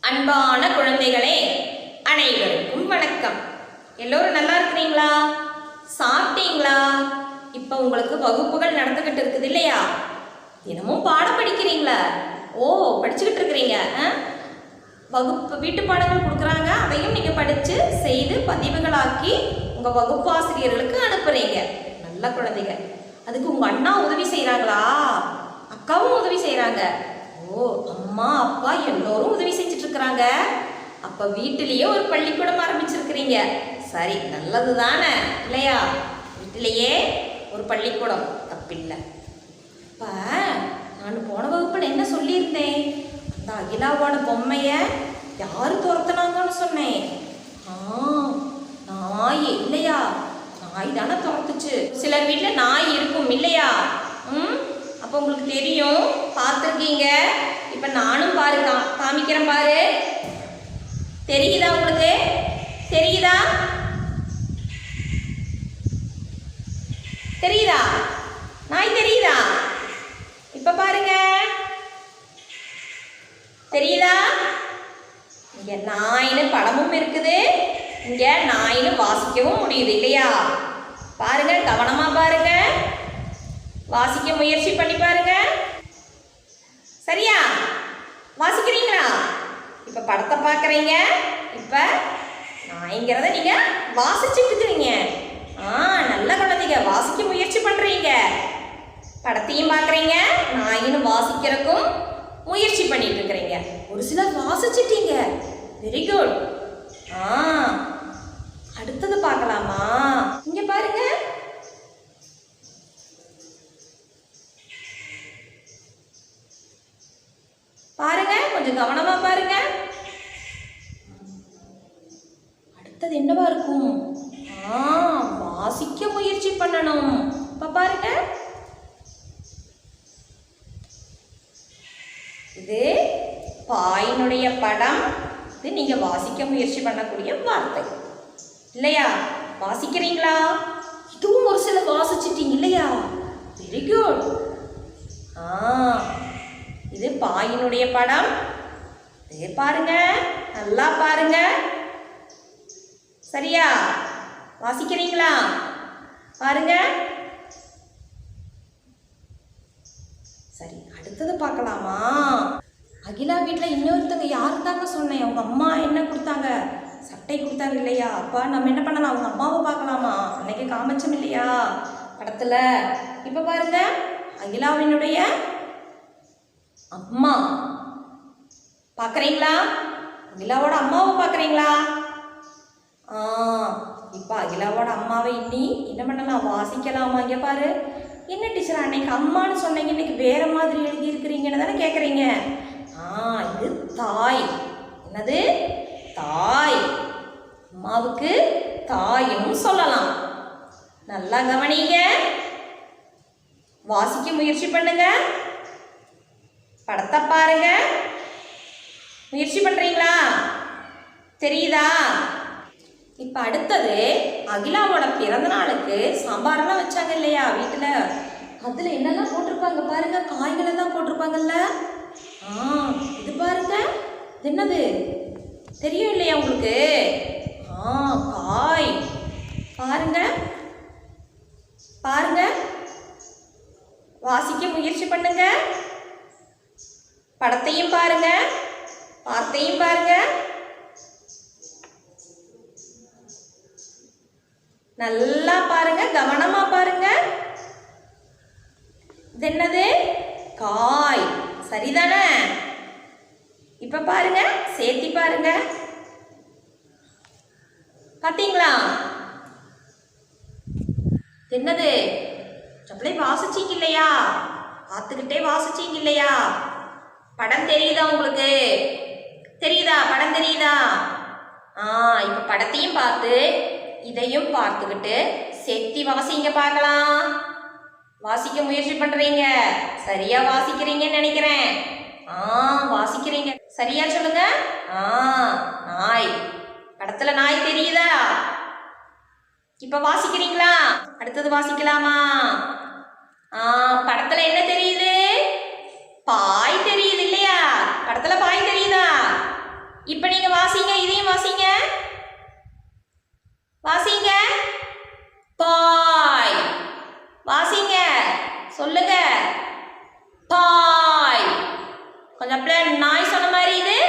அன்பான குழந்தைகளே, அனைவருக்கும் வணக்கம். எல்லோரும் நல்லா இருக்கிறீங்களா? சாப்பிட்டீங்களா? இப்போ உங்களுக்கு வகுப்புகள் நடந்துகிட்டு இருக்குது இல்லையா? தினமும் பாடம் படிக்கிறீங்களா? படிச்சுக்கிட்டு இருக்கிறீங்க. வகுப்பு வீட்டு பாடங்கள் கொடுக்குறாங்க, அதையும் நீங்கள் படித்து செய்து பதிவுகளாக்கி உங்கள் வகுப்பு ஆசிரியர்களுக்கு அனுப்புறீங்க. நல்ல குழந்தைங்க. அதுக்கு உங்கள் அண்ணா உதவி செய்கிறாங்களா? அக்காவும் உதவி செய்கிறாங்க. அம்மா அப்பா எல்லோரும் உதவி செஞ்சுட்டு இருக்கிறாங்க. அப்ப வீட்டிலேயே ஒரு பள்ளிக்கூடம் ஆரம்பிச்சிருக்கிறீங்க. சரி, நல்லது தானே இல்லையா? வீட்டிலேயே ஒரு பள்ளிக்கூடம் தப்பில்லை. இப்ப நான் போன வகுப்புல என்ன சொல்லியிருந்தேன்? அந்த அகிலாவோட பொம்மைய யாரு துரத்துனாங்கன்னு சொன்னேன். நாய் இல்லையா? நாய் தானே துரத்துச்சு. சிலர் வீட்டில் நாய் இருக்கும் இல்லையா? அப்போ உங்களுக்கு தெரியும், பார்த்துருக்கீங்க. இப்போ நானும் காமிக்கிறேன் பாரு. தெரியுதா உங்களுக்கு? தெரியுதா? தெரியுதா? நாய் தெரியுதா? இப்போ பாருங்க, தெரியுதா? இங்க நாயின்னு படமும் இருக்குது, இங்க நாயின்னு வாசிக்கவும் முடியுது இல்லையா? பாருங்க, கவனமா பாருங்க, வாசிக்க முயற்சி பண்ணி பாருங்க. சரியா? வாசிக்கிறீங்களா? இப்ப படத்தை பார்க்குறீங்க. இப்ப நாய்ங்கிறத நீங்க வாசிச்சுட்டு இருக்கிறீங்க. நல்ல குழந்தைங்க, வாசிக்க முயற்சி பண்றீங்க. படத்தையும் பார்க்குறீங்க, நாயின்னு வாசிக்கிறதுக்கும் முயற்சி பண்ணிட்டு இருக்கிறீங்க. ஒரு சிலர் வாசிச்சிட்டீங்க. Very good. அடுத்தது பார்க்கலாமா? இங்க பாருங்க, பாருங்க, கொஞ்சம் கவனமா பாருங்க. அடுத்தது என்னவா இருக்கும்? வாசிக்க முயற்சி பண்ணணும். இப்ப பாருங்க, இது பாயினுடைய படம். இது நீங்க வாசிக்க முயற்சி பண்ணக்கூடிய வார்த்தை இல்லையா? வாசிக்கிறீங்களா? இதுவும் ஒரு சில வாசிச்சிட்டீங்க இல்லையா? Very good. இது பாயினுடைய படம். இதே பாருங்க, நல்லா பாருங்க. சரியா? வாசிக்கிறீங்களா? பாருங்க. சரி, அடுத்தது பார்க்கலாமா? அகிலா வீட்டில் இன்னொருத்தவங்க யாரு தாங்க சொன்னேன்? அவங்க அம்மா என்ன கொடுத்தாங்க? சட்டை கொடுத்தாங்க இல்லையா? அப்பா நம்ம என்ன பண்ணலாம்? அவங்க அம்மாவை பார்க்கலாமா? அன்னைக்கு காமிச்சோம் இல்லையா படத்துல? இப்ப பாருங்க, அகிலாவினுடைய அம்மா பார்க்குறீங்களா? அகிலாவோட அம்மாவை பார்க்குறீங்களா? இப்போ அகிலாவோட அம்மாவை இன்னி என்ன பண்ணலாம்? வாசிக்கலாமா? இங்கே பாரு. என்ன டீச்சர், அன்னைக்கு அம்மான்னு சொன்னீங்க, இன்னைக்கு வேற மாதிரி எழுதி இருக்கிறீங்கன்னு தானே கேட்குறீங்க? இது தாய். என்னது? தாய். அம்மாவுக்கு தாயும் சொல்லலாம். நல்லா கவனிங்க, வாசிக்க முயற்சி பண்ணுங்க. படத்தை பாருங்க. முயற்சி பண்றீங்களா? தெரியுதா? இப்ப அடுத்தது அகிலாவோட பிறந்த நாளுக்கு சாம்பாரெல்லாம் வச்சாங்க இல்லையா வீட்டுல? அதுல என்னெல்லாம் போட்டிருப்பாங்க பாருங்க. காய்கள் எல்லாம் போட்டிருப்பாங்கல்ல. இது பாருங்க, இது என்னது தெரியும் இல்லையா உங்களுக்கு? காய். பாருங்க பாருங்க, வாசிக்க முயற்சி பண்ணுங்க. படத்தையும் பாருங்க, வார்த்தையும் பாருங்க. நல்லா பாருங்க, கவனமா பாருங்க. இது என்னது? காய். சரிதானே? இப்ப பாருங்க, சேர்த்தி பாருங்க. பாத்தீங்களா? என்னது? அப்படியே வாசிச்சீங்க இல்லையா? பார்த்துக்கிட்டே வாசிச்சீங்க இல்லையா? படம் தெரியுதா உங்களுக்கு? தெரியுதா? படம் தெரியுதா? இப்போ படத்தையும் பார்த்து இதையும் பார்த்துக்கிட்டு செத்தி வாசிங்க பார்க்கலாம். வாசிக்க முயற்சி பண்றீங்க, சரியா வாசிக்கிறீங்கன்னு நினைக்கிறேன். வாசிக்கிறீங்க. சரியா சொல்லுங்க. நாய். படத்துல நாய் தெரியுதா? இப்ப வாசிக்கிறீங்களா? அடுத்தது வாசிக்கலாமா? படத்துல என்ன தெரியுது? பாய் தெரியுது இல்லையா? படத்துல பாய் தெரியுதா? இப்ப நீங்க வாசிங்க, இதையும் வாசிங்க. வாசிங்க. பாய். வாசிங்க, சொல்லுங்க. பாய். கொஞ்சம் அப்படியே நாய் சொன்ன மாதிரி இது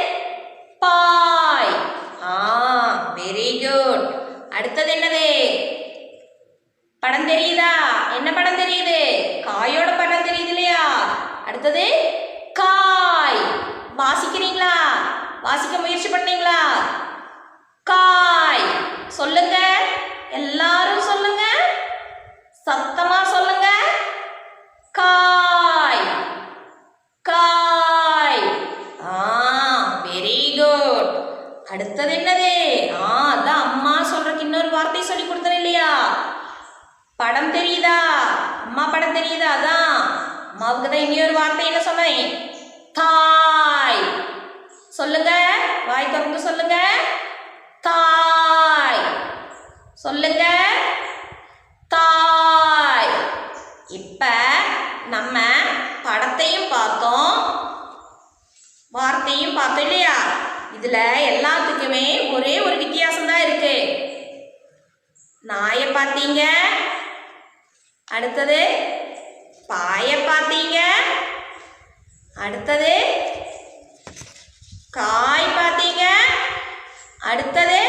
பாய். Very good. அடுத்தது என்னது? படம் தெரியுதா? என்ன படம் தெரியுது? காயோட படம் தெரியுது இல்லையா? அடுத்தது காய். வாசிக்கிறீங்களா? வாசிக்க முயற்சி பண்ணீங்களா? காய். சொல்லுங்க, எல்லாரும் சொல்லுங்க, சத்தமா சொல்லுங்க. காய். காய். Very good. அடுத்தது என்னது? அதான் அம்மா சொல்றதுக்கு இன்னொரு வார்த்தை சொல்லி கொடுத்தேன் இல்லையா? படம் தெரியுதா? அம்மா படம் தெரியுதா? அதான் அம்மாவுக்கு தான் இன்னொரு வார்த்தை என்ன சொன்னேன்? தாய். சொல்லுங்க, வாய் திறந்து சொல்லுங்க. தாய். சொல்லுங்க. தாய். இப்ப நம்ம படத்தையும் பார்த்தோம், வார்த்தையும் பார்த்தோம் இல்லையா? இதுல எல்லாத்துக்குமே ஒரே ஒரு வித்தியாசம் தான் இருக்கு. நாயை பார்த்தீங்க, அடுத்தது பாயை பார்த்தீங்க, அடுத்தது காய் பார்த்தீங்க, அடுத்தது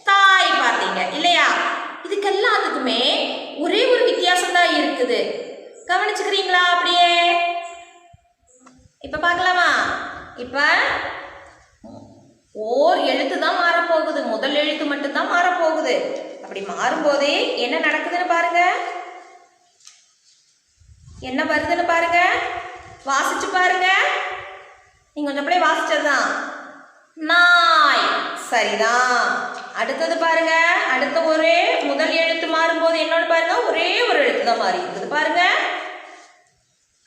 தாய் பார்த்தீங்க இல்லையா? இதுக்கு எல்லாத்துக்குமே ஒரே ஒரு வித்தியாசம் தான் இருக்குது. கவனிச்சுக்கிறீங்களா? அப்படியே இப்ப பார்க்கலாமா? இப்ப ஓர் எழுத்து தான் மாறப்போகுது, முதல் எழுத்து மட்டும்தான் மாறப்போகுது. அப்படி மாறும்போது என்ன நடக்குதுன்னு பாருங்க, என்ன வருதுன்னு பாருங்க, வாசிச்சு பாருங்க. நீங்க கொஞ்சம் அப்படியே வாசிச்சதுதான் நாய். சரிதான். அடுத்தது பாருங்க, அடுத்த ஒரே முதல் எழுத்து மாறும்போது என்னோட பாருங்க, ஒரே ஒரு எழுத்து தான் மாறி இருக்குது பாருங்க.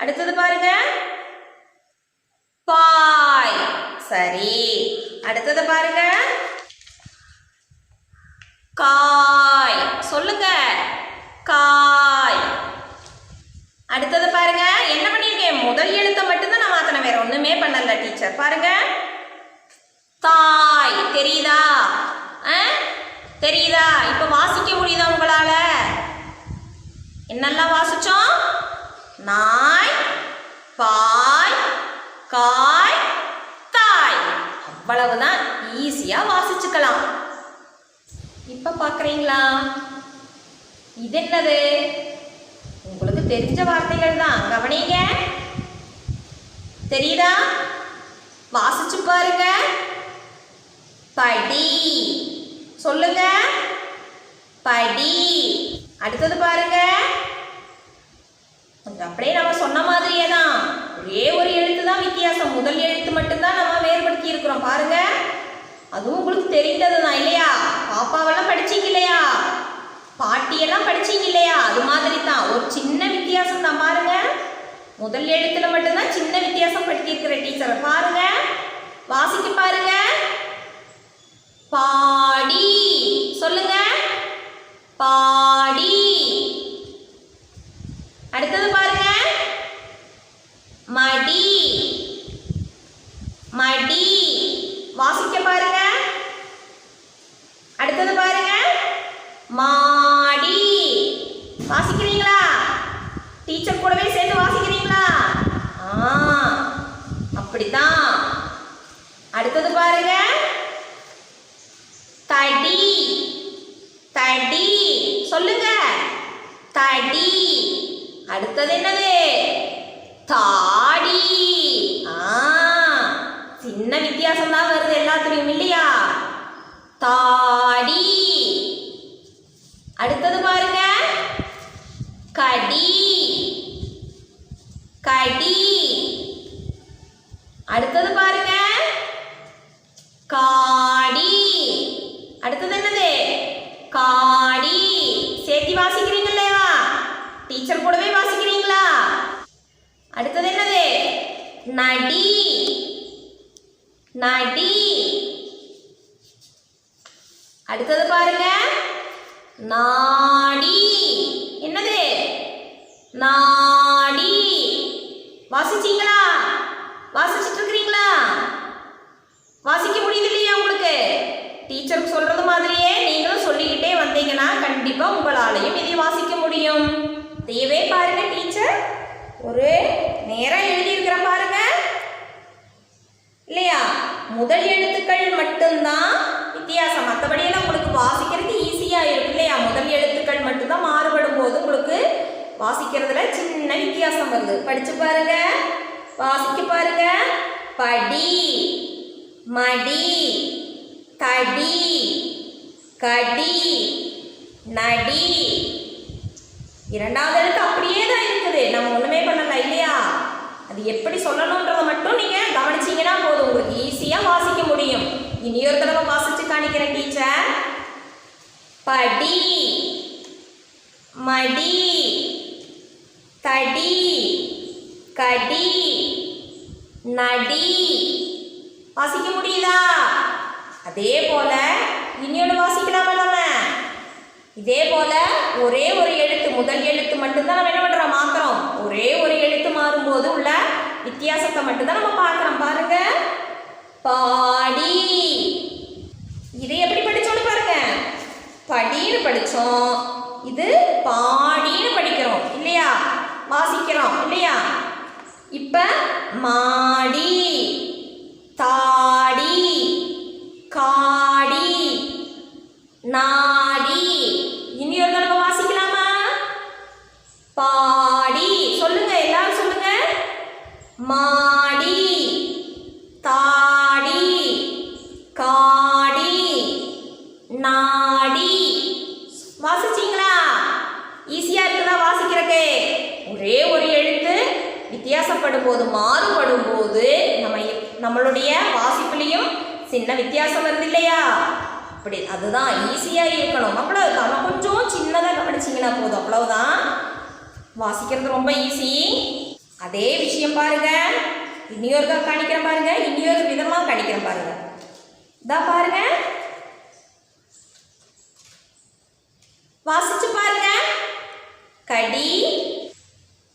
அடுத்தது பாருங்க, பாய். சரி, அடுத்தது பாருங்க, காய். சொல்லுங்க, காய். அடுத்தது பாருங்க, என்ன பண்ணிருக்கேன்? முதல் எழுத்தை மட்டும்தான் நான் மாத்தினேன், வேற ஒண்ணுமே பண்ணல டீச்சர். பாருங்க, தாய். தெரியுதா? தெரியுதா? இப்ப வாசிக்க முடியுதா உங்களால? என்னெல்லாம் வாசிச்சோம்? நாய், பாய், காய், தாய். அவ்வளவுதான், ஈஸியா வாசிச்சுக்கலாம். இப்ப பாக்குறீங்களா? இது என்னது? உங்களுக்கு தெரிஞ்ச வார்த்தைகள் தான், கவனிங்க. தெரியுதா? வாசிச்சு பாருங்க. படி. சொல்லுங்க, படி. அடுத்தது பாருங்க, கொஞ்சம் அப்படியே நம்ம சொன்ன மாதிரியே தான், ஒரே ஒரு எழுத்து தான் வித்தியாசம், முதல் எழுத்து மட்டும்தான் நம்ம வேறுபடுத்தி இருக்கிறோம் பாருங்க. அதுவும் உங்களுக்கு தெரிந்தது தான் இல்லையா? பாப்பாவெல்லாம் படிச்சீங்க இல்லையா? பாட்டியெல்லாம் படிச்சீங்க இல்லையா? அது மாதிரி தான், ஒரு சின்ன வித்தியாசம் தான் பாருங்க. முதல் எழுத்துல மட்டும்தான் சின்ன வித்தியாசம் படுத்தி இருக்கிற டீச்சரை பாருங்க. வாசிக்க பாருங்க. பாடி. சொல்லுங்க, பாடி. அடுத்தது பாருங்க, மடி. மடி. வாசிக்க பாருங்க. அடுத்தது பாருங்க, மாடி. வாசிக்கிறீங்களா? டீச்சர் கூடவே சேர்ந்து வாசிக்கிறீங்களா? அப்படித்தான். அடுத்தது பாருங்க, தடி. தடி. சொல்லுங்க, தடி. அடுத்தது என்னது? தாடி. சின்ன வித்தியாசம் தான் வருது எல்லாத்துலயும் இல்லையா? தாடி. அடுத்தது பாருங்க, கடி. கடி. அடுத்தது பாருங்க, காடி. அடுத்தது என்னது? காடி. சேர்த்தி வாசிக்கிறீங்க இல்லையா? டீச்சர் கூடவே வாசிக்கிறீங்களா? அடுத்தது என்னது? நடி. நடி. அடுத்தது பாருங்க, நாடி. என்னது? நாடி. வாசிச்சீங்களா? வாசிச்சுட்டு இருக்கிறீங்களா? வாசிக்க முடியுது இல்லையா உங்களுக்கு? டீச்சருக்கு சொல்றது மாதிரியே நீங்களும் சொல்லிக்கிட்டே வந்தீங்கன்னா கண்டிப்பா உங்களாலையும் இதை வாசிக்க முடியும். இதையவே பாருங்க, டீச்சர் ஒரு நேரம் எழுதியிருக்கிற பாருங்க இல்லையா? முதல் எழுத்துக்கள் மட்டும்தான் வித்தியாசம், மற்றபடியெல்லாம் உங்களுக்கு வாசிக்கிறது ஈஸியா இருக்கும் இல்லையா? முதல் எழுத்துக்கள் மட்டும்தான் மாறுபடும் போது உங்களுக்கு வாசிக்கிறதுல சின்ன வித்தியாசம் வருது. படிச்சு பாருங்க, வாசிக்க பாருங்க. படி, மடி, தடி, கடி, நடி. இரண்டாவது எழுத்து அப்படியே தான் இருக்குது, நம்ம ஒண்ணுமே பண்ணல இல்லையா? அது எப்படி சொல்லணும்ன்றத மட்டும் நீங்க கவனிச்சீங்கன்னா போதும், உங்களுக்கு ஈஸியா வாசிக்க முடியும். இனியொரு தடவை வாசிச்சு காணிக்கிறேன் டீச்சர். படி, மடி, தடி, கடி, நடி. வாசிக்க முடியுதா? அதே போல இனியோட வாசிக்கலாமா நம்ம? இதே போல ஒரே ஒரு எழுத்து, முதல் எழுத்து மட்டும்தான் நம்ம என்ன பண்றோம்? மாத்துறோம். ஒரே ஒரு எழுத்து மாறும்போது உள்ள வித்தியாசத்தை மட்டும்தான் நம்ம பார்க்கிறோம். பாருங்க, பாடி. இதை எப்படி படிச்சோம்னு பாருங்க. படின்னு படிச்சோம், இது பாடின்னு படிக்கிறோம் இல்லையா? வாசிக்கிறோம் இல்லையா? இப்ப மாடி, தாடி, காடி, நாடி. இனி ஒரு தடவை வாசிக்கலாமா? பாடி. சொல்லுங்க, எல்லாரும் சொல்லுங்க. மாடி, தாடி, காடி, நாடி. வாசிச்சீங்களா? ஈஸியா இருக்குதா வாசிக்கிறதுக்கு? ஒரே ஒரு எழுத்து வித்தியாசப்படும் போது, மாறுபடும் போது நம்மளுடைய வாசிப்புலையும் சின்ன வித்தியாசம் வருது இல்லையா? அப்படி அதுதான் ஈஸியா இருக்கணும். அவ்வளவுதான், நம்ம கொஞ்சம் சின்னதாக கவனிச்சிங்கன்னா போதும், அவ்வளவுதான். வாசிக்கிறது ரொம்ப ஈஸி. அதே விஷயம் பாருங்க, இன்னொரு காணிக்கிறேன் பாருங்க, இன்னொரு விதமா காணிக்கிறேன் பாருங்க. இதான் பாருங்க, வாசிச்சு பாருங்க. கடி.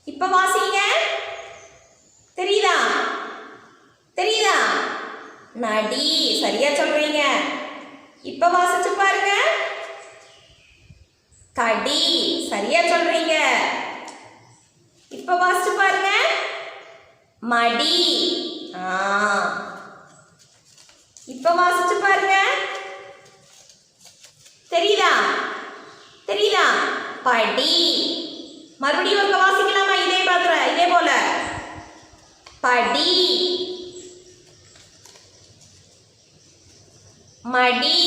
இப்ப வாசிங்க. தெரியுதா? தெரியுதா? நடி. சரியா சொல்றீங்க. இப்ப வாசிச்சு பாருங்க. கடி. சரியா சொல்றீங்க. இப்ப வாசிச்சு பாருங்க. மடி. இப்ப வாசிச்சு பாருங்க. தெரியுதா? தெரியுதா? படி. மறுபடியும் ஒரு வாசிக்கலாமா? இதே போல படி, மடி,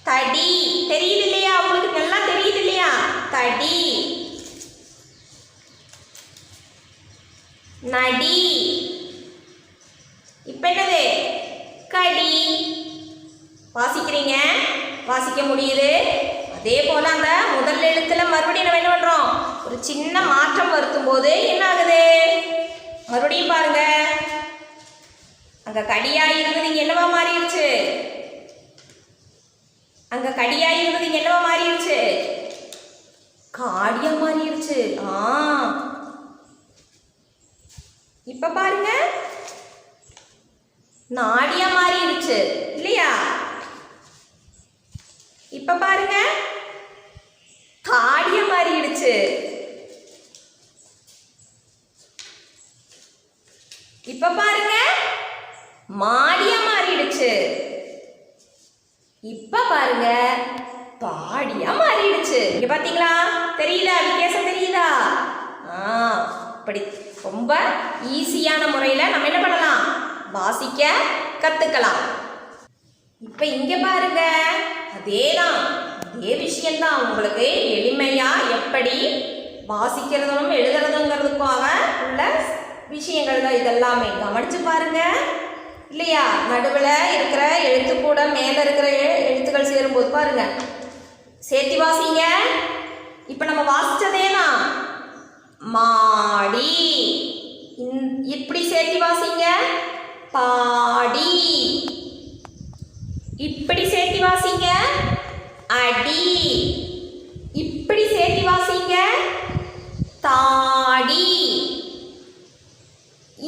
தடி. தெரியுது இல்லையா? உங்களுக்கு நல்லா தெரியுது இல்லையா? தடி, நடி. இப்ப என்னது? கடி. வாசிக்கிறீங்க, வாசிக்க முடியுது. அதே போல அந்த முதல் எழுத்துல மறுபடியும் நம்ம என்ன பண்றோம்? ஒரு சின்ன மாற்றம் வருத்தும் போது என்ன ஆகுது? மறுபடியும் பாருங்க, அங்க கடியா இருந்தது இங்க என்னவா மாறிடுச்சு? அங்க கடியா இருந்தது இங்க என்னவா மாறிடுச்சு? காடியா மாறிடுச்சு. இப்ப பாருங்க, நாடியா மாறிடுச்சு இல்லையா? இப்ப பாருங்க, காடியா மாறிடுச்சு. இப்ப பாருங்க, மாடியா மாறிடுச்சு. இப்ப பாருங்க, பாடியா மாறிடுச்சு. இங்க பாத்தீங்களா? தெரியுதா? வித்தியாசம் தெரியுதா? இப்படி ரொம்ப ஈஸியான முறையில நம்ம என்ன பண்ணலாம்? வாசிக்க கத்துக்கலாம். இப்ப இங்க பாருங்க, அதே விஷயம்தான். உங்களுக்கு எளிமையா எப்படி வாசிக்கிறதும் எழுதுறதுங்கிறதுக்காக உள்ள விஷயங்கள் தான் இதெல்லாமே. கவனிச்சு பாருங்க இல்லையா? நடுவில் இருக்கிற எழுத்து கூட மேலே இருக்கிற எழுத்துக்கள் சேரும்போது பாருங்க, சேர்த்தி வாசிங்க. இப்போ நம்ம வாசிச்சதேதான் மாடி, இப்படி சேர்த்தி வாசிங்க. பாடி, இப்படி சேர்த்தி வாசிங்க. அடி, இப்படி சேர்த்தி வாசிங்க. தாடி.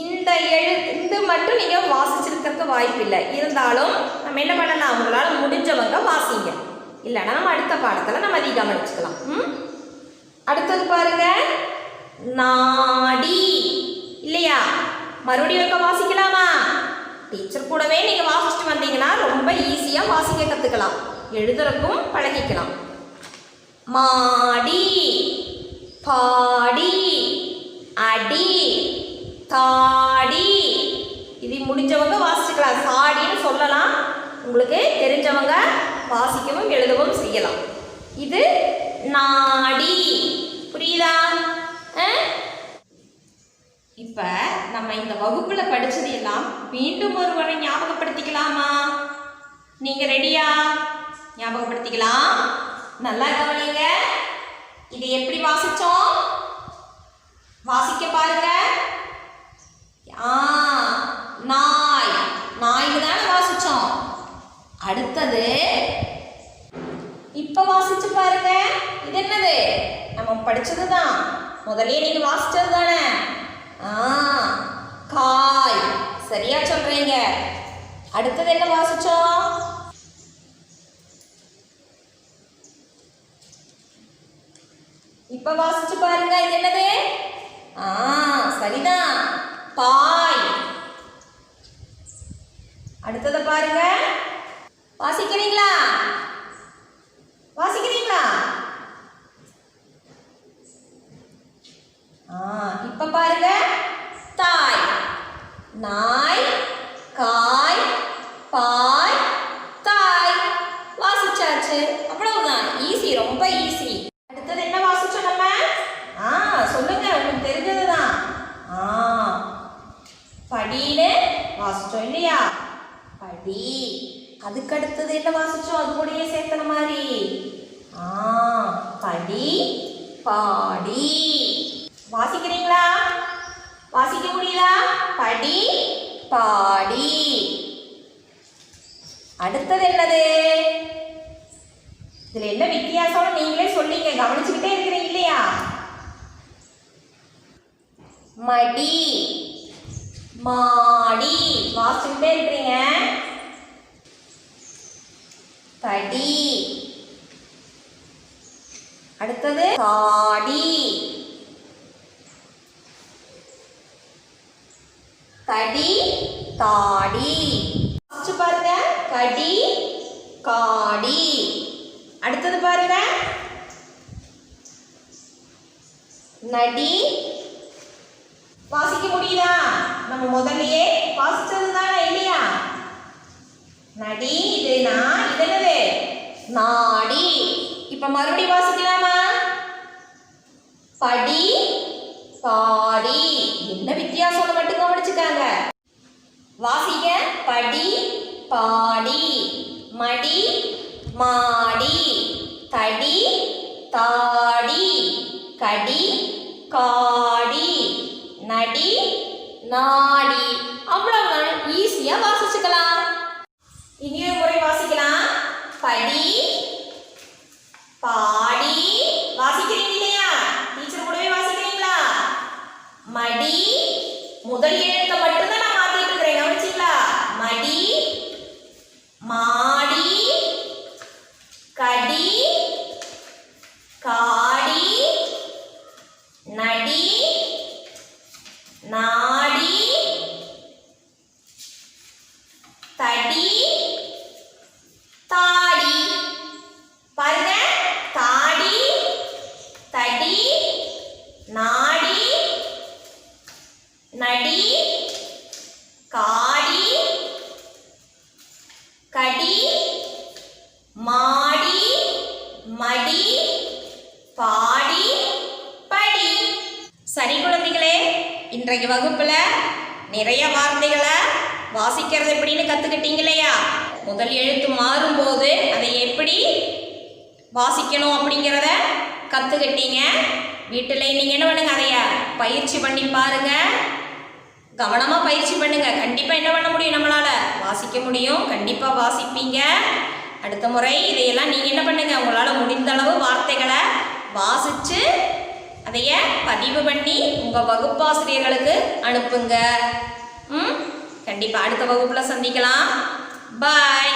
இந்த மட்டும் நீங்க வாசிச்சிருக்கிறதுக்கு வாய்ப்பு இல்லை. இருந்தாலும் நம்ம என்ன பண்ணலாம், உங்களால் முடிஞ்சவங்க வாசிங்க. இல்லைன்னா நம்ம அடுத்த பாடத்தில் நம்ம அதை கவனிச்சுக்கலாம். அடுத்தது பாருங்க, நாடி இல்லையா? மறுபடியும் வாசிக்கலாமா? டீச்சர் கூடவே நீங்கள் வாசிச்சுட்டு வந்தீங்கன்னா ரொம்ப ஈஸியாக வாசிக்க கற்றுக்கலாம், எழுதுறதுக்கும் பழகிக்கலாம். மாடி, பாடி, அடி, தாடி. இது முடிஞ்சவங்க வாசிச்சுக்கலாம். சாடின்னு சொல்லலாம், உங்களுக்கு தெரிஞ்சவங்க வாசிக்கவும் எழுதவும் செய்யலாம். இது நாடி. புரியுதா? இப்போ நம்ம இந்த வகுப்பில் படித்தது எல்லாம் மீண்டும் ஒரு முறை ஞாபகப்படுத்திக்கலாமா? நீங்கள் ரெடியா? ஞாபகப்படுத்திக்கலாம். நல்லா கவனிங்க. இது எப்படி வாசித்தோம்? வாசிக்க பாருங்க. நாய், நாய்க்கு தானே வாசித்தோம். அடுத்தது இப்போ வாசிச்சு பாருங்க. இது என்னது? நம்ம படித்தது தான், முதலே நீங்கள் வாசித்தது தானே. காய், சரியா சொல்றீங்க. அடுத்தது என்ன வாசிச்சோம்? இப்ப வாசிச்சு பாருங்க. இது என்னது? சரிதான், பாய். அடுத்தது பாருங்க. வாசிக்கிறீங்களா? வாசிக்கிறீங்களா? இப்ப பாருங்க, தாய். நாய், காய், பாய், தாய். வாசிச்சாச்சு. அவ்வளவுதான். ஈஸி, ரொம்ப ஈஸி. அடுத்தது என்ன வாசிச்சோம் நம்ம? சொல்லுங்க, உங்களுக்கு தெரிஞ்சதுதான். படின்னு வாசிச்சோம் இல்லையா? படி. அதுக்கு அடுத்தது என்ன வாசிச்சோம்? அது கூடயே சேர்த்தன மாதிரி. படி, பாடி. வாசிக்கிறீங்களா? வாசிக்க முடியுதா? படி, பாடி. அடுத்தது என்னது? இதுல என்ன வித்தியாசம் நீங்களே சொல்லிங்க. கவனிச்சுக்கிட்டே இருக்கிறீங்க இல்லையா? மடி, மாடி. வாசிச்சுக்கிட்டே இருக்கிறீங்க. தடி. அடுத்தது தாடி. தடி, தாடி. வாசிச்சு பாருங்க. கடி, காடி. அடுத்தது பாருங்க, நடி. வாசிக்க முடியுதா? நம்ம முதல்லயே வாசிச்சது தானே இல்லையா? நடி. இது நான், இது என்னது? நாடி. இப்ப மறுபடியும் வாசிக்கலாமா? படி, பாடி. என்ன வித்தியாசம் மட்டும் கவனிச்சுக்காங்க. வாசிக்க. படி, பாடி. மடி, மாடி. தடி, தாடி. கடி, காடி. நடி, நாடி. அவ்வளவுதான். ஈஸியா வாசிச்சுக்கலாம். இன்னொரு முறை வாசிக்கலாம். படி, பாடி. வாசிக்கிறீங்க இல்லையா? டீச்சர் கூடவே வாசிக்கிறீங்களா? மடி. முதல் எழுத்தை மட்டும்தான் நான் மாத்திட்டு இருக்கிறேன். கவனிச்சீங்களா? மடி, மாடி. கடி, காடி. நடி, நாடி. தடி, தாடி. பாருங்க. தாடி, தடி, நாடி, நடி, இன்றைக்கு வகுப்புல நிறைய வார்த்தைகளை வாசிக்கிறது எப்படின்னு கத்துக்கிட்டீங்க இல்லையா? முதல் எழுத்து மாறும்போது அதை எப்படி வாசிக்கணும் அப்படிங்கிறத கத்துக்கிட்டீங்க. வீட்டில் நீங்க என்ன பண்ணுங்க, அதைய பயிற்சி பண்ணி பாருங்க. கவனமா பயிற்சி பண்ணுங்க. கண்டிப்பா என்ன பண்ண முடியும், நம்மளால வாசிக்க முடியும். கண்டிப்பா வாசிப்பீங்க. அடுத்த முறை இதையெல்லாம் நீங்க என்ன பண்ணுங்க, உங்களால முடிந்த அளவு வார்த்தைகளை வாசிச்சு அதைய பதிவு பண்ணி உங்க வகுப்பாசிரியர்களுக்கு அனுப்புங்க. கண்டிப்பா அடுத்த வகுப்புல சந்திக்கலாம். பாய்.